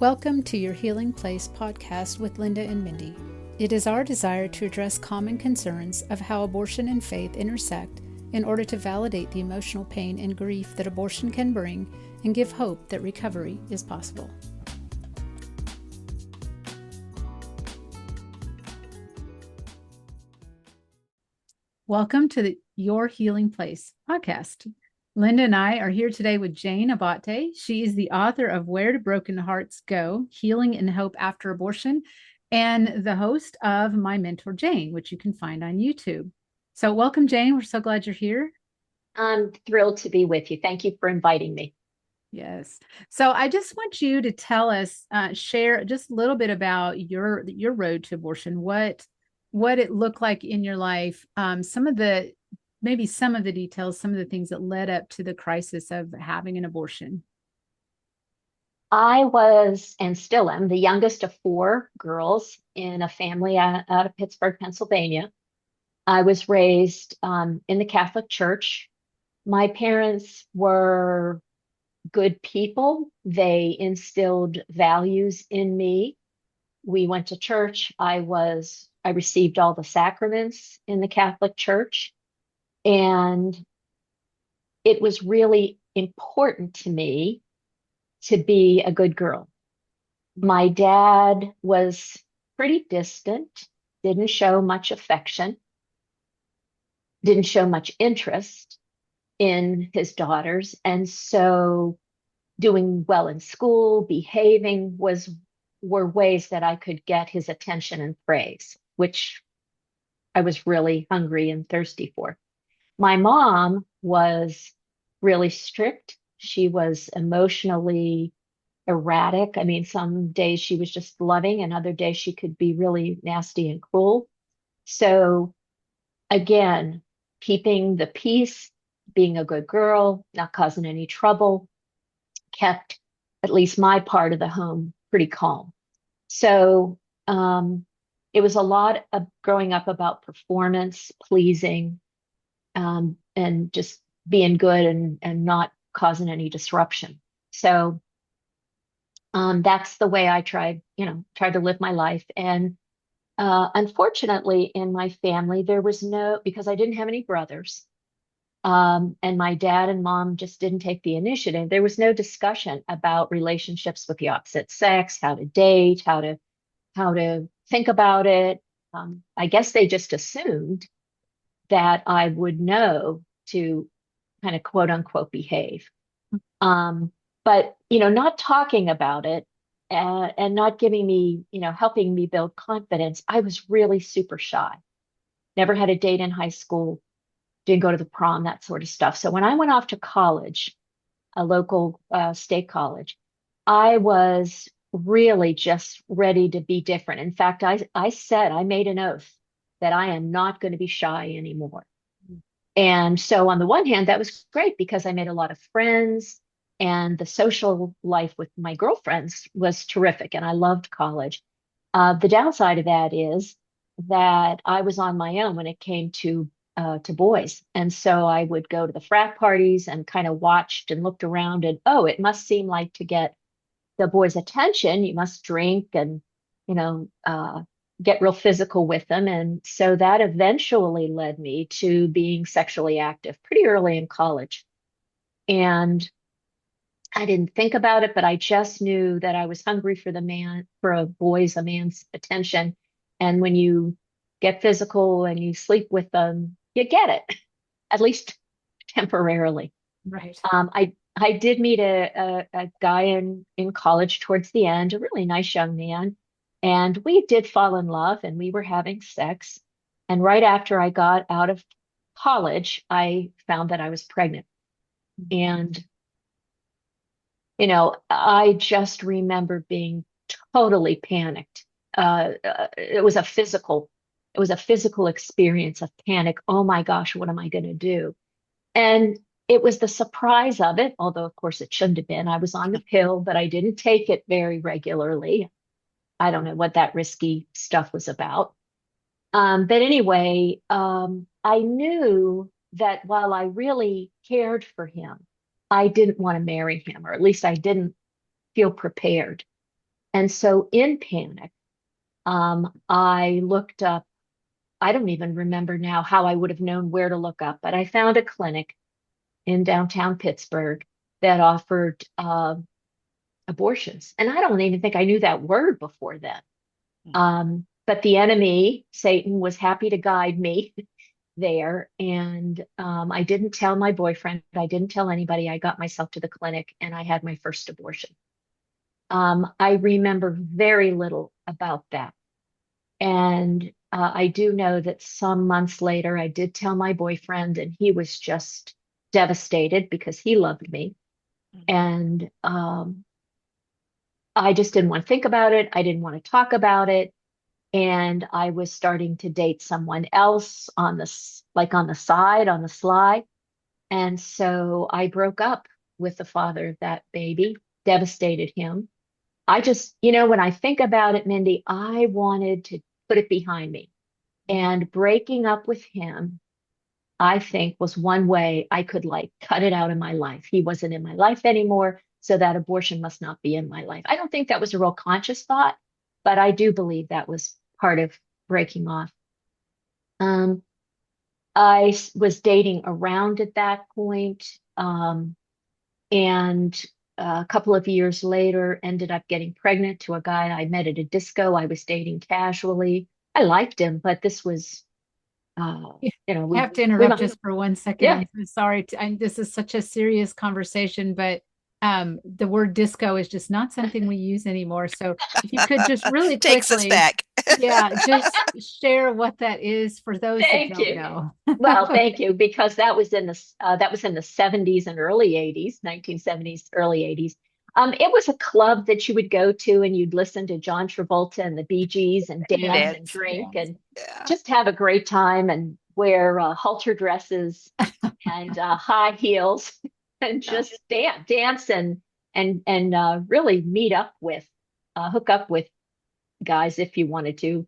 Welcome to your Healing Place podcast with Linda and Mindy. It is our desire to address common concerns of how abortion and faith intersect in order to validate the emotional pain and grief that abortion can bring and give hope that recovery is possible. Welcome to the Your Healing Place podcast. Linda and I are here today with Jane Abate. She is the author of Where Do Broken Hearts Go? Healing and Hope After Abortion, and the host of My Mentor Jane, which you can find on YouTube. So welcome, Jane. We're so glad you're here. I'm thrilled to be with you. Thank you for inviting me. Yes. So I just want you to tell us, share just a little bit about your road to abortion, what it looked like in your life, maybe some of the details, some of the things that led up to the crisis of having an abortion. I was, and still am, the youngest of four girls in a family out of Pittsburgh, Pennsylvania. I was raised in the Catholic Church. My parents were good people. They instilled values in me. We went to church. I received all the sacraments in the Catholic Church. And it was really important to me to be a good girl. My dad was pretty distant, didn't show much affection, didn't show much interest in his daughters. And so doing well in school, behaving were ways that I could get his attention and praise, which I was really hungry and thirsty for. My mom was really strict. She was emotionally erratic. I mean, some days she was just loving, and other days she could be really nasty and cruel. So, again, keeping the peace, being a good girl, not causing any trouble, kept at least my part of the home pretty calm. So, it was a lot of growing up about performance, pleasing, and just being good and not causing any disruption. So that's the way I tried to live my life. And unfortunately, in my family, there was because I didn't have any brothers, and my dad and mom just didn't take the initiative. There was no discussion about relationships with the opposite sex, how to date, how to think about it. I guess they just assumed that I would know to kind of quote unquote behave. But, not talking about it and not giving me, helping me build confidence. I was really super shy. Never had a date in high school, didn't go to the prom, that sort of stuff. So when I went off to college, a local state college, I was really just ready to be different. In fact, I made an oath that I am not going to be shy anymore. And so on the one hand, that was great because I made a lot of friends and the social life with my girlfriends was terrific. And I loved college. The downside of that is that I was on my own when it came to boys. And so I would go to the frat parties and kind of watched and looked around and, oh, it must seem like to get the boys' attention, you must drink and, get real physical with them. And so that eventually led me to being sexually active pretty early in college. And I didn't think about it, but I just knew that I was hungry for a man's attention. And when you get physical and you sleep with them, you get it, at least temporarily. Right. I did meet a guy in college towards the end, a really nice young man. And we did fall in love and we were having sex. And right after I got out of college, I found that I was pregnant. And, I just remember being totally panicked. It was a physical experience of panic. Oh my gosh, what am I going to do? And it was the surprise of it, although of course it shouldn't have been. I was on the pill, but I didn't take it very regularly. I don't know what that risky stuff was about. But anyway, I knew that while I really cared for him, I didn't want to marry him, or at least I didn't feel prepared. And so in panic, I looked up, I don't even remember now how I would have known where to look up, but I found a clinic in downtown Pittsburgh that offered abortions. And I don't even think I knew that word before then. But the enemy, Satan, was happy to guide me there. And I didn't tell my boyfriend, I didn't tell anybody. I got myself to the clinic and I had my first abortion. I remember very little about that. And I do know that some months later, I did tell my boyfriend, and he was just devastated because he loved me. And I just didn't want to think about it. I didn't want to talk about it. And I was starting to date someone else on like on the side, on the sly. And so I broke up with the father of that baby, devastated him. I just, when I think about it, Mindy, I wanted to put it behind me. And breaking up with him, I think, was one way I could like cut it out of my life. He wasn't in my life anymore, so that abortion must not be in my life. I don't think that was a real conscious thought, but I do believe that was part of breaking off. Um, was dating around at that point, and a couple of years later, ended up getting pregnant to a guy I met at a disco. I was dating casually. I liked him, but this was, Yeah. I we have to we interrupt might, just for 1 second. yeah. I'm so sorry. This is such a serious conversation, but the word disco is just not something we use anymore. So if you could just really Takes us quickly, back. yeah, just share what that is for those that Thank don't you. know. Well, thank you, because that was in the 70s and early 80s, 1970s, early 80s. It was a club that you would go to and you'd listen to John Travolta and the Bee Gees and dance and Dance. drink Dance. and Yeah. just have a great time and wear halter dresses and high heels and Yeah. just dance and really meet up with, hook up with guys if you wanted to.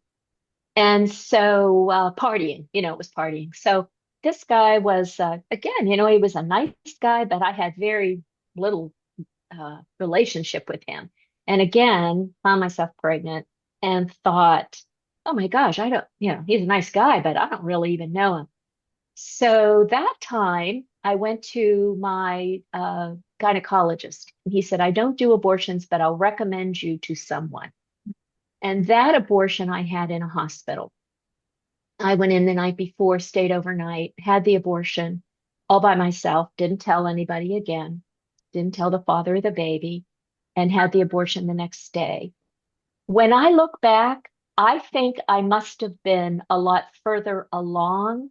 And so partying, it was partying. So this guy was, again, he was a nice guy, but I had very little relationship with him. And again, found myself pregnant and thought, oh my gosh, I don't, he's a nice guy, but I don't really even know him. So that time I went to my gynecologist and he said, I don't do abortions, but I'll recommend you to someone. And that abortion I had in a hospital. I went in the night before, stayed overnight, had the abortion all by myself, didn't tell anybody again, didn't tell the father of the baby, and had the abortion the next day. When I look back, I think I must have been a lot further along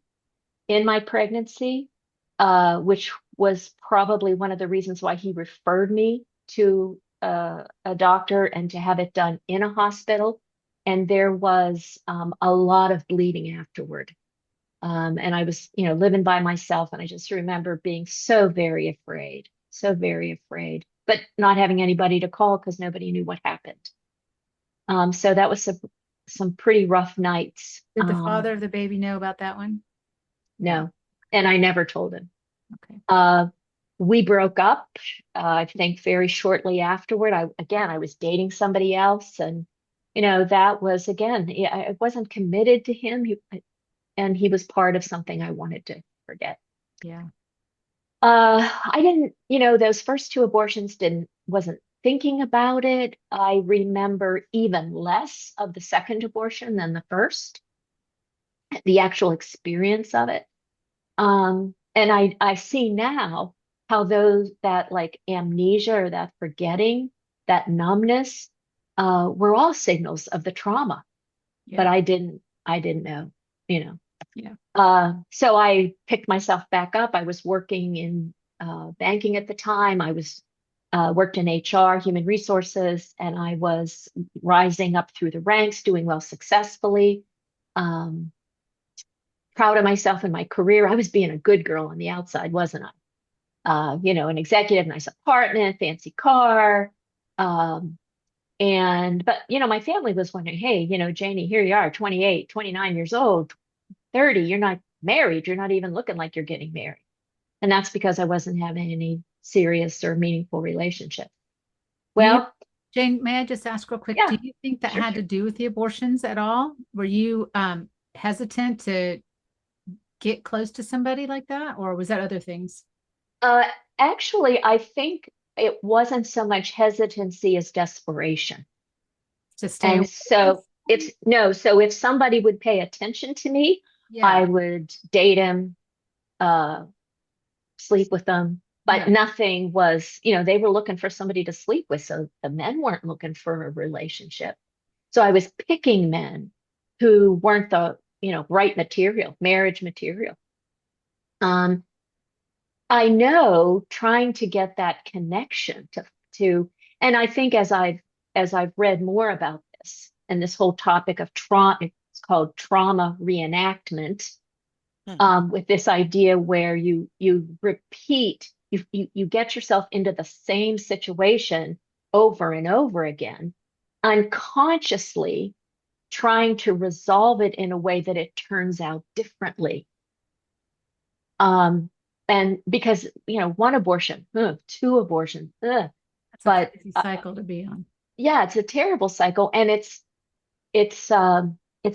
in my pregnancy, which was probably one of the reasons why he referred me to a doctor and to have it done in a hospital. And there was a lot of bleeding afterward. And I was, living by myself. And I just remember being so very afraid, but not having anybody to call because nobody knew what happened. So that was some pretty rough nights. Did the father of the baby know about that one? No. No, and I never told him. Okay. Uh, we broke up, I think very shortly afterward. I was dating somebody else, and that was again, I wasn't committed to him. And he was part of something I wanted to forget. Yeah. I didn't, those first two abortions wasn't thinking about it. I remember even less of the second abortion than the first, the actual experience of it. And I see now how that like amnesia or that forgetting, that numbness, were all signals of the trauma. But Yeah. I didn't know, you know. Yeah. So I picked myself back up. I was working in banking at the time. I was worked in HR, human resources, and I was rising up through the ranks, doing well successfully. Um, Proud of myself in my career. I was being a good girl on the outside, wasn't I? An executive, nice apartment, fancy car. Um, but my family was wondering, hey, Janie, here you are, 28, 29 years old, 30, you're not married, you're not even looking like you're getting married. And that's because I wasn't having any serious or meaningful relationship. Do you Well, Jane, may I just ask real quick, do Yeah, you think that sure, had to sure. do with the abortions at all? Were you hesitant to get close to somebody like that, or was that other things Uh, Actually, I think it wasn't so much hesitancy as desperation. to stay And away from so somebody? so if somebody would pay attention to me, I Yeah, would date him, uh, sleep with them. But yeah. nothing was, they were looking for somebody to sleep with. So the men weren't looking for a relationship. So I was picking men who weren't the, right material, marriage material. Um, I know trying to get that connection to, and I think as I've read more about this and this whole topic of trauma, it's called trauma reenactment, Hmm. with this idea where you repeat, you get yourself into the same situation over and over again, unconsciously trying to resolve it in a way that it turns out differently. Um, and because, one abortion, two abortions, That's a but crazy cycle to be on. yeah, it's a terrible cycle, and it's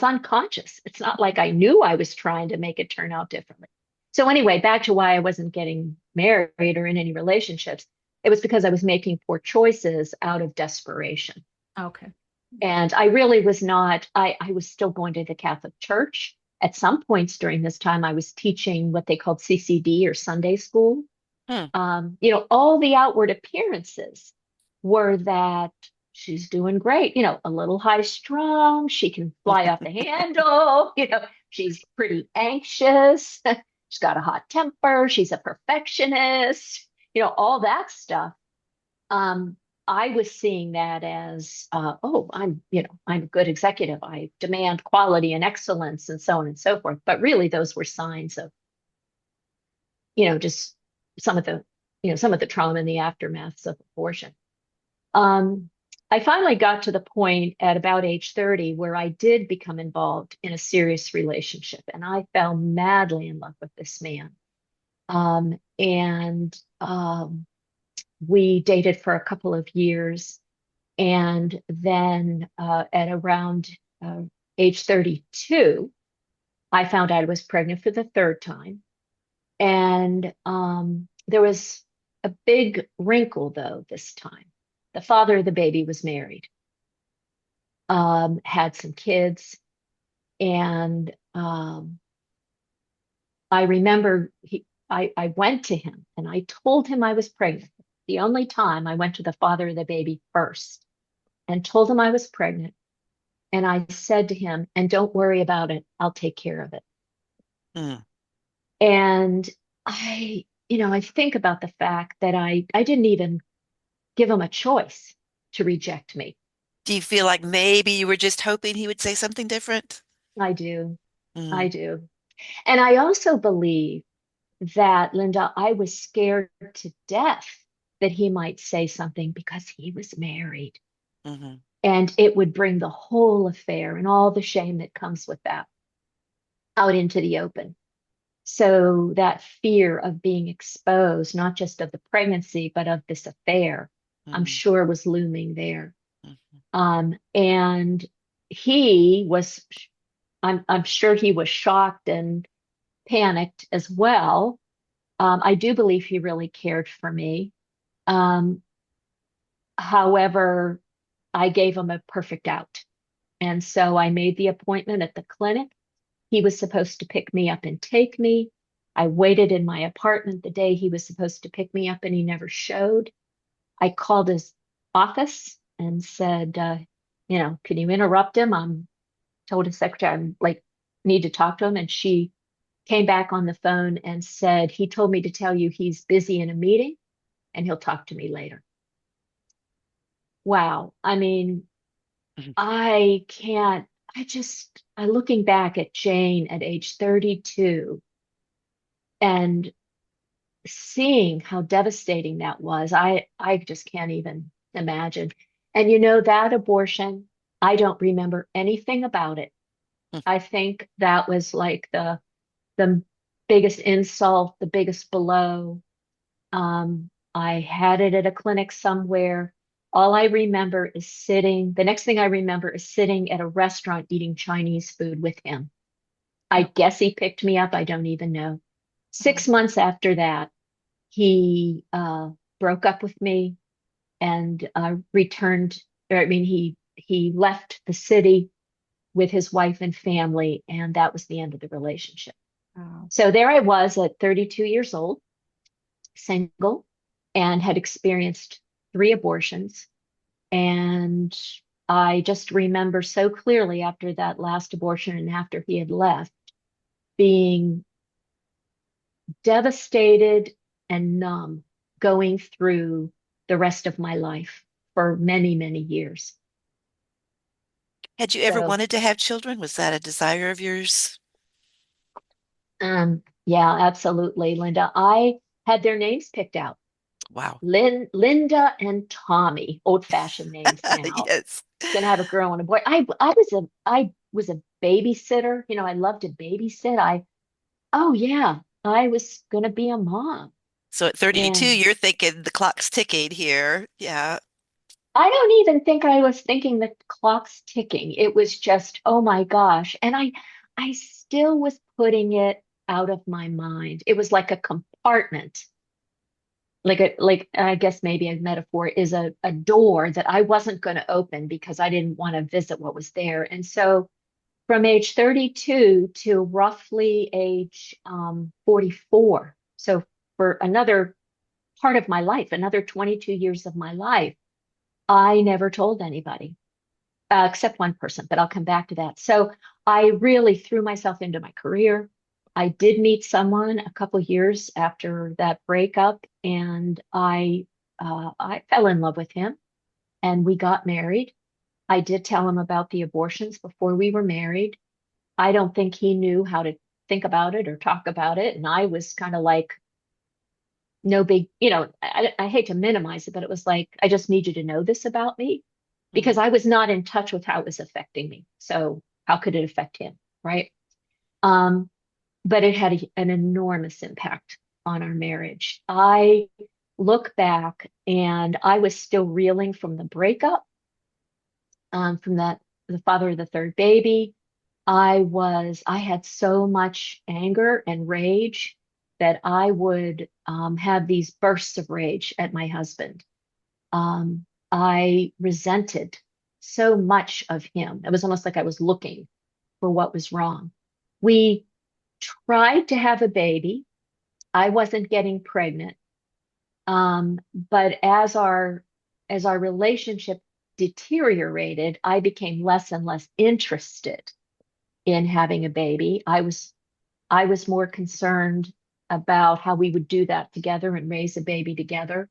unconscious. It's not like I knew I was trying to make it turn out differently. So anyway, back to why I wasn't getting married or in any relationships. It was because I was making poor choices out of desperation. Okay. And I really was not, I was still going to the Catholic Church. At some points during this time, I was teaching what they called CCD or Sunday school. Hmm. All the outward appearances were that she's doing great, a little high strung, she can fly off the handle, she's pretty anxious, she's got a hot temper, she's a perfectionist, all that stuff. Um, I was seeing that as, oh, I'm a good executive. I demand quality and excellence and so on and so forth. But really, those were signs of, just some of the, some of the trauma and the aftermaths of abortion. Um, I finally got to the point at about age 30 where I did become involved in a serious relationship, and I fell madly in love with this man. And we dated for a couple of years. And then at around uh, age 32, I found out I was pregnant for the third time. And there was a big wrinkle, though, this time. The father of the baby was married, had some kids. And I remember I went to him and I told him I was pregnant. The only time I went to the father of the baby first and told him I was pregnant. And I said to him, and don't worry about it, I'll take care of it. Hmm. And I think about the fact that I didn't even give him a choice to reject me. Do you feel like maybe you were just hoping he would say something different? I do. I Mm, do. And I also believe that, Linda, I was scared to death that he might say something because he was married hmm. and it would bring the whole affair and all the shame that comes with that out into the open. So that fear of being exposed, not just of the pregnancy, but of this affair, I'm Mm, sure was looming there. mhm, And he was, I'm sure he was shocked and panicked as well. I do believe he really cared for me. Um, However, I gave him a perfect out. And so I made the appointment at the clinic. He was supposed to pick me up and take me. I waited in my apartment the day he was supposed to pick me up, and he never showed. I called his office and said, can you interrupt him? I'm told his secretary I'm like need to talk to him, and she came back on the phone and said he told me to tell you he's busy in a meeting and he'll talk to me later. Wow. I mean, mhm. I can't. I looking back at Jane at age 32 and seeing how devastating that was, I just can't even imagine. And that abortion, I don't remember anything about it. I think that was like the biggest insult, the biggest blow. I had it at a clinic somewhere. All I remember is sitting, the next thing I remember is sitting at a restaurant eating Chinese food with him. I Oh, guess he picked me up. I don't even know. oh, 6 months after that, he broke up with me and returned. I mean, he left the city with his wife and family, and that was the end of the relationship. wow. So there I was at 32 years old, single, and had experienced 3 abortions. And I just remember so clearly after that last abortion and after he had left, being devastated and numb going through the rest of my life for many, many years. Had you ever So, wanted to have children? Was that a desire of yours? yeah, absolutely, Linda. I had their names picked out. Wow. Linda and Tommy, old-fashioned names now. Yes. Gonna have a girl and a boy. I was a babysitter. You know, I loved to babysit. Oh yeah, I was gonna be a mom. So at 32, And you're thinking the clock's ticking here. Yeah. I don't even think I was thinking the clock's ticking. It was just, oh my gosh. And I still was putting it out of my mind. It was like a compartment, like I guess maybe a metaphor is a door that I wasn't going to open because I didn't want to visit what was there. And so from age 32 to roughly age 44, so for another part of my life, another 22 years of my life, I never told anybody except one person, but I'll come back to that. So I really threw myself into my career. I did meet someone a couple years after that breakup, and I fell in love with him, and we got married. I did tell him about the abortions before we were married. I don't think he knew how to think about it or talk about it, and I was kind of like, no big, I hate to minimize it, but it was like, I just need you to know this about me because Mhm. I was not in touch with how it was affecting me. So how could it affect him? Right. Um, but it had an enormous impact on our marriage. I look back and I was still reeling from the breakup, from the father of the third baby. I had so much anger and rage that I would have these bursts of rage at my husband. I resented so much of him. It was almost like I was looking for what was wrong. We tried to have a baby. I wasn't getting pregnant. But as our relationship deteriorated, I became less and less interested in having a baby. I was more concerned about how we would do that together and raise a baby together.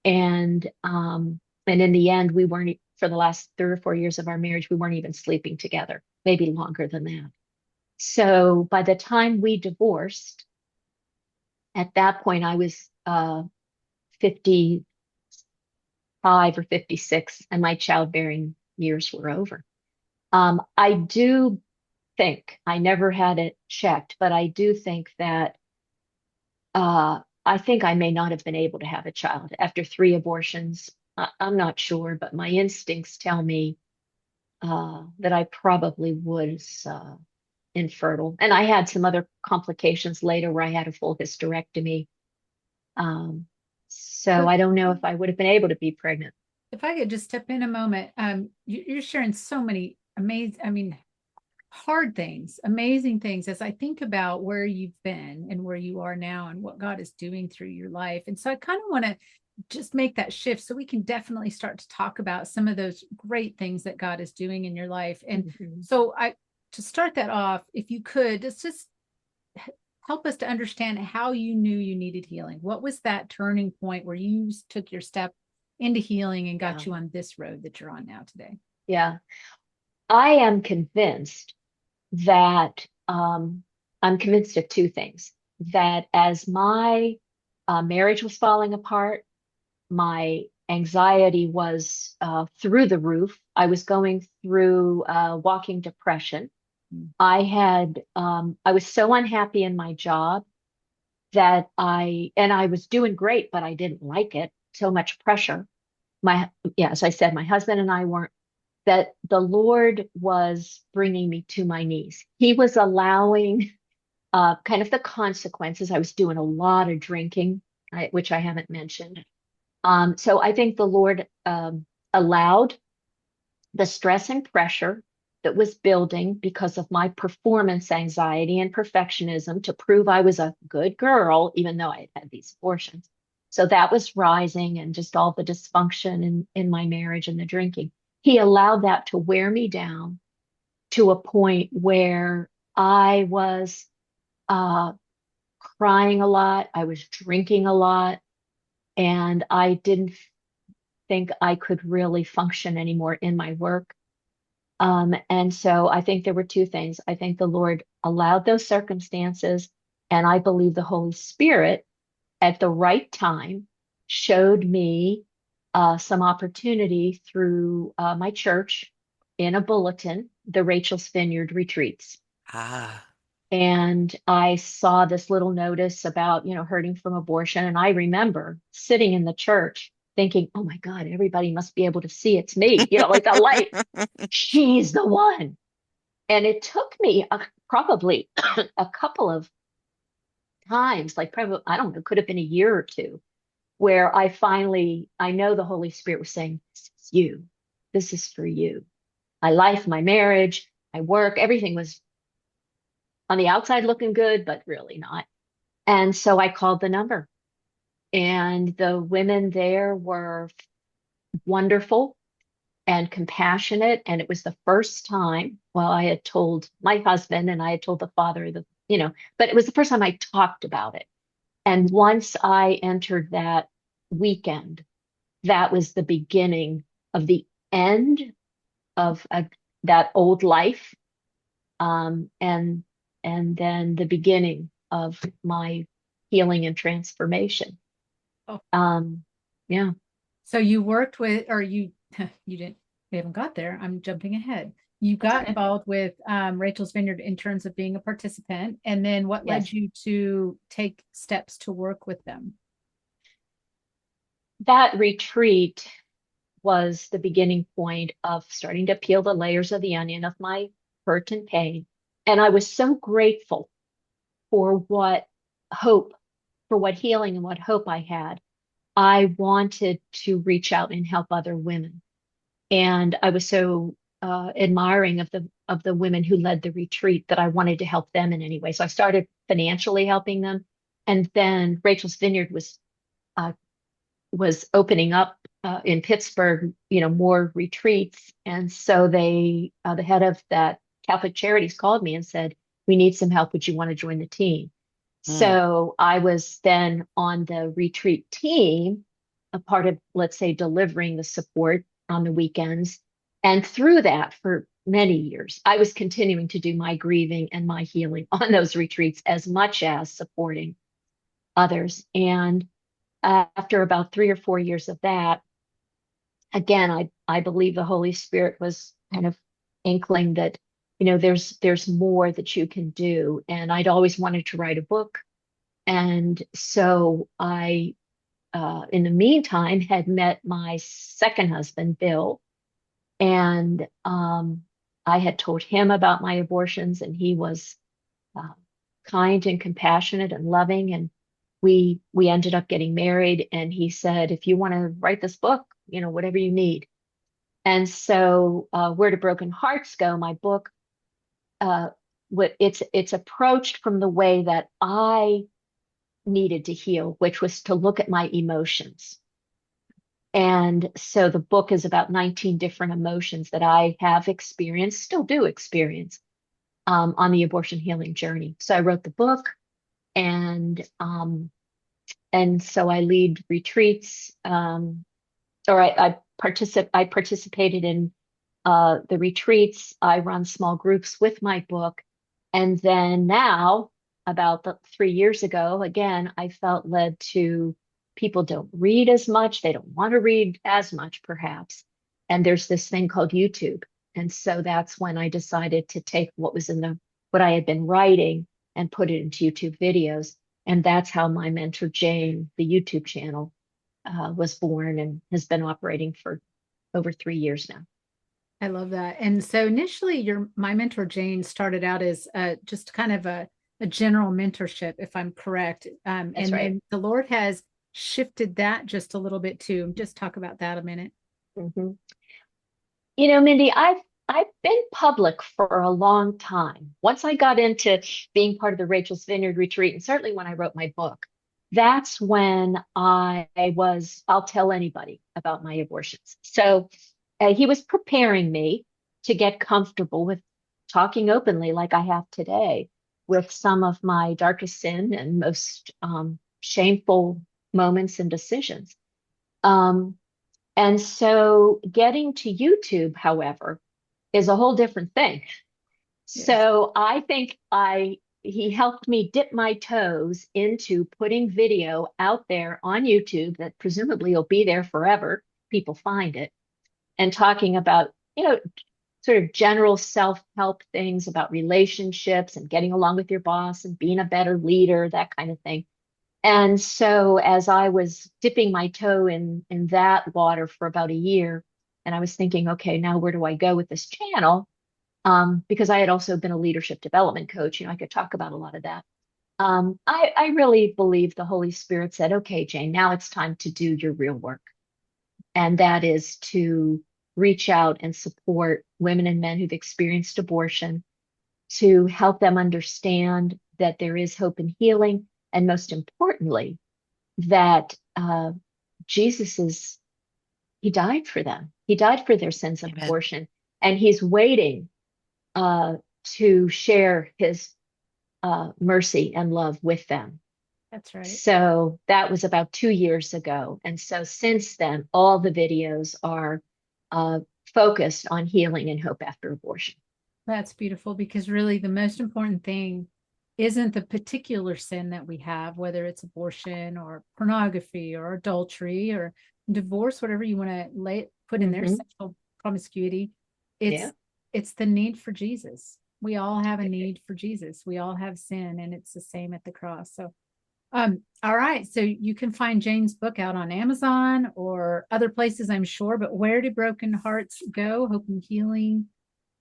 And in the end, we weren't for the last 3 or 4 years of our marriage, we weren't even sleeping together, maybe longer than that. So by the time we divorced, at that point I was 55 or 56, and my childbearing years were over. I do think I never had it checked, but I do think that I think I may not have been able to have a child after 3 abortions. I'm not sure, but my instincts tell me that I probably was infertile. And I had some other complications later where I had a full hysterectomy. Um, so So I don't know if I would have been able to be pregnant. if I could just step in a moment, you're sharing so many amazing, I mean, hard things, amazing things as I think about where you've been and where you are now and what God is doing through your life. And so I kind of want to just make that shift so we can definitely start to talk about some of those great things that God is doing in your life. And Mhm. so to start that off, if you could, just help us to understand how you knew you needed healing. What was that turning point where you took your step into healing and got Yeah, you on this road that you're on now today? yeah. I am convinced that I'm convinced of 2 things. That as my marriage was falling apart, my anxiety was through the roof. I was going through walking depression. I was so unhappy in my job and I was doing great, but I didn't like it. So much pressure. as I said, my husband and I weren't, that the Lord was bringing me to my knees. He was allowing kind of the consequences. I was doing a lot of drinking, which I haven't mentioned. So I think the Lord allowed the stress and pressure that was building because of my performance anxiety and perfectionism to prove I was a good girl, even though I had had these abortions. So that was rising and just all the dysfunction in my marriage and the drinking. He allowed that to wear me down to a point where I was uh, crying a lot, I was drinking a lot, and I didn't think I could really function anymore in my work. And so I think there were two things. I think the Lord allowed those circumstances, and I believe the Holy Spirit at the right time showed me some opportunity through my church in a bulletin, the Rachel's Vineyard retreats. Ah. And I saw this little notice about, hurting from abortion. And I remember sitting in the church thinking, oh my God, everybody must be able to see it's me, like the light. She's the one. And it took me probably a couple of times, like probably, I don't know, could have been a year or two, where I know the Holy Spirit was saying, this is you. This is for you. My life, my marriage, my work, everything was on the outside looking good, but really not. And so I called the number, and the women there were wonderful and compassionate. And it was the first time, well, I had told my husband and I had told the father, but it was the first time I talked about it. And once I entered that weekend, that was the beginning of the end of that old life. And then the beginning of my healing and transformation. Oh, Yeah. so you worked with, or you you didn't, we haven't got there. I'm jumping ahead. You That's got okay. involved with Rachel's Vineyard in terms of being a participant, and then what led Yes. you to take steps to work with them? That retreat was the beginning point of starting to peel the layers of the onion of my hurt and pain. And I was so grateful for what hope, for what healing and what hope I had. I wanted to reach out and help other women. And I was so admiring of the women who led the retreat that I wanted to help them in any way. So I started financially helping them. And then Rachel's Vineyard uh, was opening up in Pittsburgh, more retreats. And so the head of that Catholic Charities called me and said, we need some help. Would you want to join the team? Mm. So I was then on the retreat team, a part of, let's say, delivering the support on the weekends. And through that, for many years, I was continuing to do my grieving and my healing on those retreats as much as supporting others. And after about 3 or 4 years of that, again, I believe the Holy Spirit was kind of inkling that, there's more that you can do. And I'd always wanted to write a book. And so in the meantime, had met my second husband, Bill, and I had told him about my abortions, and he was uh, kind and compassionate and loving. And we ended up getting married. And he said, if you want to write this book, whatever you need. And so, Where Do Broken Hearts Go? My book, it's approached from the way that I needed to heal, which was to look at my emotions. And so the book is about 19 different emotions that I have experienced, still do experience, on the abortion healing journey. So I wrote the book, and so I lead retreats, or I participated in the retreats. I run small groups with my book, and then now, about 3 years ago, again, I felt led to, people don't read as much. They don't want to read as much, perhaps. And there's this thing called YouTube. And so that's when I decided to take what I had been writing and put it into YouTube videos. And that's how my mentor, Jane, the YouTube channel, was born and has been operating for over 3 years now. I love that. And so initially my mentor Jane started out as just kind of a general mentorship, if I'm correct. That's And right. then the Lord has shifted that just a little bit too. Just talk about that a minute. Mm-hmm. Mindy, I've been public for a long time. Once I got into being part of the Rachel's Vineyard retreat, and certainly when I wrote my book, that's when I'll tell anybody about my abortions. So he was preparing me to get comfortable with talking openly like I have today with some of my darkest sin and most shameful moments and decisions. Um, and so getting to YouTube, however, is a whole different thing. Yes. So I think he helped me dip my toes into putting video out there on YouTube that presumably will be there forever. People find it and talking about, sort of general self-help things about relationships and getting along with your boss and being a better leader, that kind of thing. And so as I was dipping my toe in that water for about a year, and I was thinking, okay, now where do I go with this channel? Because I had also been a leadership development coach, I could talk about a lot of that. I really believe the Holy Spirit said, okay, Jane, now it's time to do your real work. And that is to reach out and support women and men who've experienced abortion, to help them understand that there is hope and healing, and most importantly, that he died for them. He died for their sins of Amen. abortion, and he's waiting to share his mercy and love with them. That's right. So that was about 2 years ago. And so since then, all the videos are focused on healing and hope after abortion. That's beautiful, because really the most important thing isn't the particular sin that we have, whether it's abortion or pornography or adultery or divorce, whatever you want to put in there, Mm-hmm. sexual promiscuity. Yeah. It's the need for Jesus. We all have a need for Jesus. We all have sin, and it's the same at the cross. So all right. So you can find Jane's book out on Amazon or other places, I'm sure, but Where Do Broken Hearts Go? Hope and Healing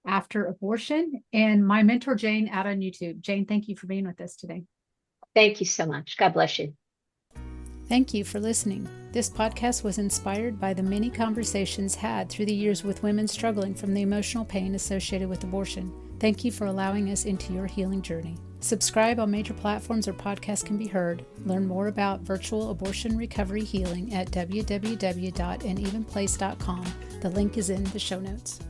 After Abortion, and my mentor Jane out on YouTube. Jane, thank you for being with us today. Thank you so much. God bless you. Thank you for listening. This podcast was inspired by the many conversations had through the years with women struggling from the emotional pain associated with abortion. Thank you for allowing us into your healing journey. Subscribe on major platforms where podcasts can be heard. Learn more about virtual abortion recovery healing at www.anevenplace.com. The link is in the show notes.